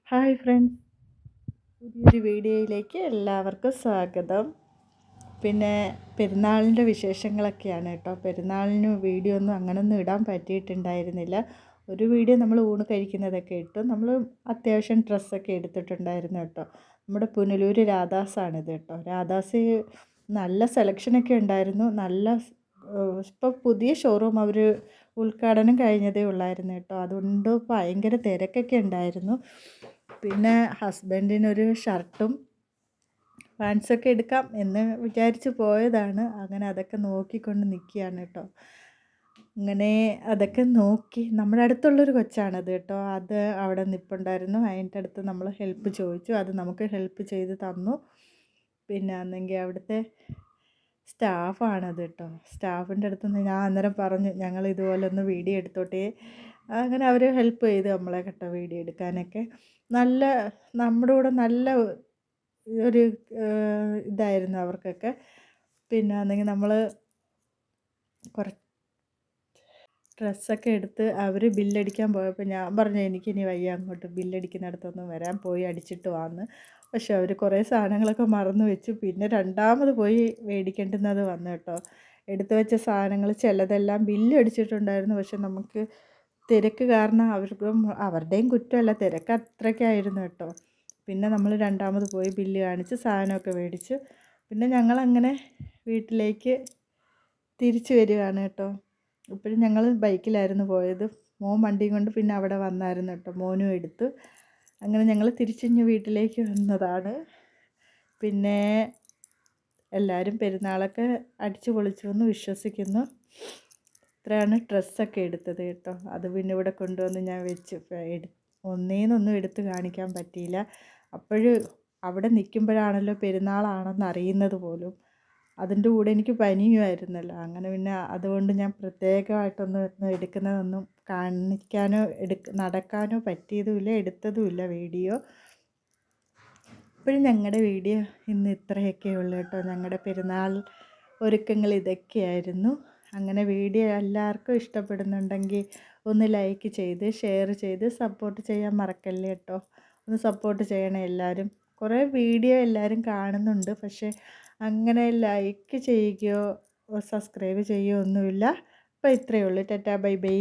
Hi friends, പുതിയൊരു വീഡിയോയിലേക്ക് എല്ലാവർക്കും സ്വാഗതം. പിന്നെ പെരുന്നാളിൻ്റെ വിശേഷങ്ങളൊക്കെയാണ് കേട്ടോ. പെരുന്നാളിന് വീഡിയോ ഒന്നും അങ്ങനൊന്നും ഇടാൻ പറ്റിയിട്ടുണ്ടായിരുന്നില്ല. ഒരു വീഡിയോ നമ്മൾ ഊണ് കഴിക്കുന്നതൊക്കെ ഇട്ടു. നമ്മൾ അത്യാവശ്യം ഡ്രസ്സൊക്കെ എടുത്തിട്ടുണ്ടായിരുന്നു കേട്ടോ. നമ്മുടെ പുനലൂർ രാധാസാണിത് കേട്ടോ. രാധാസ് നല്ല സെലക്ഷനൊക്കെ ഉണ്ടായിരുന്നു. ഇപ്പോൾ പുതിയ ഷോറൂം അവർ ഉദ്ഘാടനം കഴിഞ്ഞതേ ഉള്ളായിരുന്നു കേട്ടോ. അതുകൊണ്ട് ഭയങ്കര തിരക്കൊക്കെ ഉണ്ടായിരുന്നു. പിന്നെ ഹസ്ബൻഡിനൊരു ഷർട്ടും പാൻസൊക്കെ എടുക്കാം എന്ന് വിചാരിച്ച് പോയതാണ്. അങ്ങനെ അതൊക്കെ നോക്കിക്കൊണ്ട് നിൽക്കുകയാണ് കേട്ടോ. അങ്ങനെ അതൊക്കെ നോക്കി നമ്മുടെ അടുത്തുള്ളൊരു കൊച്ചാണത് കേട്ടോ. അത് അവിടെ നിൽപ്പുണ്ടായിരുന്നു. അതിൻ്റെ അടുത്ത് നമ്മൾ ഹെൽപ്പ് ചോദിച്ചു. അത് നമുക്ക് ഹെൽപ്പ് ചെയ്ത് തന്നു. പിന്നെ അന്നെങ്കിൽ അവിടുത്തെ സ്റ്റാഫാണത് കേട്ടോ. സ്റ്റാഫിൻ്റെ അടുത്ത് ഞാൻ അന്നേരം പറഞ്ഞു ഞങ്ങൾ ഇതുപോലെ ഒന്ന് വീഡിയോ എടുത്തോട്ടെ. അങ്ങനെ അവർ ഹെൽപ്പ് ചെയ്ത് നമ്മളെ കേട്ടോ വീഡിയോ എടുക്കാനൊക്കെ. നമ്മുടെ കൂടെ നല്ല ഒരു ഇതായിരുന്നു അവർക്കൊക്കെ. പിന്നെ ആണെങ്കിൽ നമ്മൾ കുറച്ച് ഡ്രസ്സൊക്കെ എടുത്ത് അവർ ബില്ലടിക്കാൻ പോയപ്പോൾ ഞാൻ പറഞ്ഞു എനിക്കിനി വയ്യ അങ്ങോട്ട് ബില്ലടിക്കുന്നിടത്തൊന്നും വരാൻ, പോയി അടിച്ചിട്ട് വന്ന്. പക്ഷെ അവർ കുറേ സാധനങ്ങളൊക്കെ മറന്നു വെച്ചു. പിന്നെ രണ്ടാമത് പോയി മേടിക്കേണ്ടുന്നത് വന്നു കേട്ടോ. എടുത്തു വെച്ച സാധനങ്ങൾ ചിലതെല്ലാം ബില്ലടിച്ചിട്ടുണ്ടായിരുന്നു. പക്ഷെ നമുക്ക് തിരക്ക് കാരണം അവരുടെയും കുറ്റമല്ല, തിരക്ക് അത്രയ്ക്കായിരുന്നു കേട്ടോ. പിന്നെ നമ്മൾ രണ്ടാമത് പോയി ബില്ല് കാണിച്ച് സാധനമൊക്കെ മേടിച്ചു. പിന്നെ ഞങ്ങളങ്ങനെ വീട്ടിലേക്ക് തിരിച്ചു വരികയാണ് കേട്ടോ. ഇപ്പോഴും ഞങ്ങൾ ബൈക്കിലായിരുന്നു പോയത്. മോൻ വണ്ടിയും കൊണ്ട് പിന്നെ അവിടെ വന്നായിരുന്നു കേട്ടോ. മോനും എടുത്തു. അങ്ങനെ ഞങ്ങൾ തിരിച്ചിഞ്ഞ് വീട്ടിലേക്ക് വന്നതാണ്. പിന്നെ എല്ലാവരും പെരുന്നാളൊക്കെ അടിച്ചു പൊളിച്ചു എന്ന് വിശ്വസിക്കുന്നു. ഇത്രയാണ് ഡ്രസ്സൊക്കെ എടുത്തത് കേട്ടോ. അത് പിന്നെ ഇവിടെ കൊണ്ടുവന്ന് ഞാൻ വെച്ച് ഒന്നേന്നൊന്നും എടുത്ത് കാണിക്കാൻ പറ്റിയില്ല. അവിടെ നിൽക്കുമ്പോഴാണല്ലോ പെരുന്നാളാണെന്ന് അറിയുന്നത് പോലും. അതിൻ്റെ കൂടെ എനിക്ക് പനിയുമായിരുന്നല്ലോ. അങ്ങനെ പിന്നെ അതുകൊണ്ട് ഞാൻ പ്രത്യേകമായിട്ടൊന്നും എടുക്കുന്നതൊന്നും കാണിക്കാനോ നടക്കാനോ പറ്റിയതുമില്ല, എടുത്തതുമില്ല വീഡിയോ. ഇപ്പോഴും ഞങ്ങളുടെ വീഡിയോ ഇന്ന് ഇത്രയൊക്കെ ഉള്ളൂ കേട്ടോ. ഞങ്ങളുടെ പെരുന്നാൾ ഒരുക്കങ്ങൾ ഇതൊക്കെയായിരുന്നു. അങ്ങനെ വീഡിയോ എല്ലാവർക്കും ഇഷ്ടപ്പെടുന്നുണ്ടെങ്കിൽ ഒന്ന് ലൈക്ക് ചെയ്ത് ഷെയർ ചെയ്ത് സപ്പോർട്ട് ചെയ്യാൻ മറക്കല്ലേ കേട്ടോ. ഒന്ന് സപ്പോർട്ട് ചെയ്യണേ എല്ലാവരും. കുറേ വീഡിയോ എല്ലാവരും കാണുന്നുണ്ട്, പക്ഷേ അങ്ങനെ ലൈക്ക് ചെയ്യുകയോ സബ്സ്ക്രൈബ് ചെയ്യുകയോ ഒന്നുമില്ല. അപ്പോൾ ഇത്രയേ ഉള്ളൂ. Tata bye bye.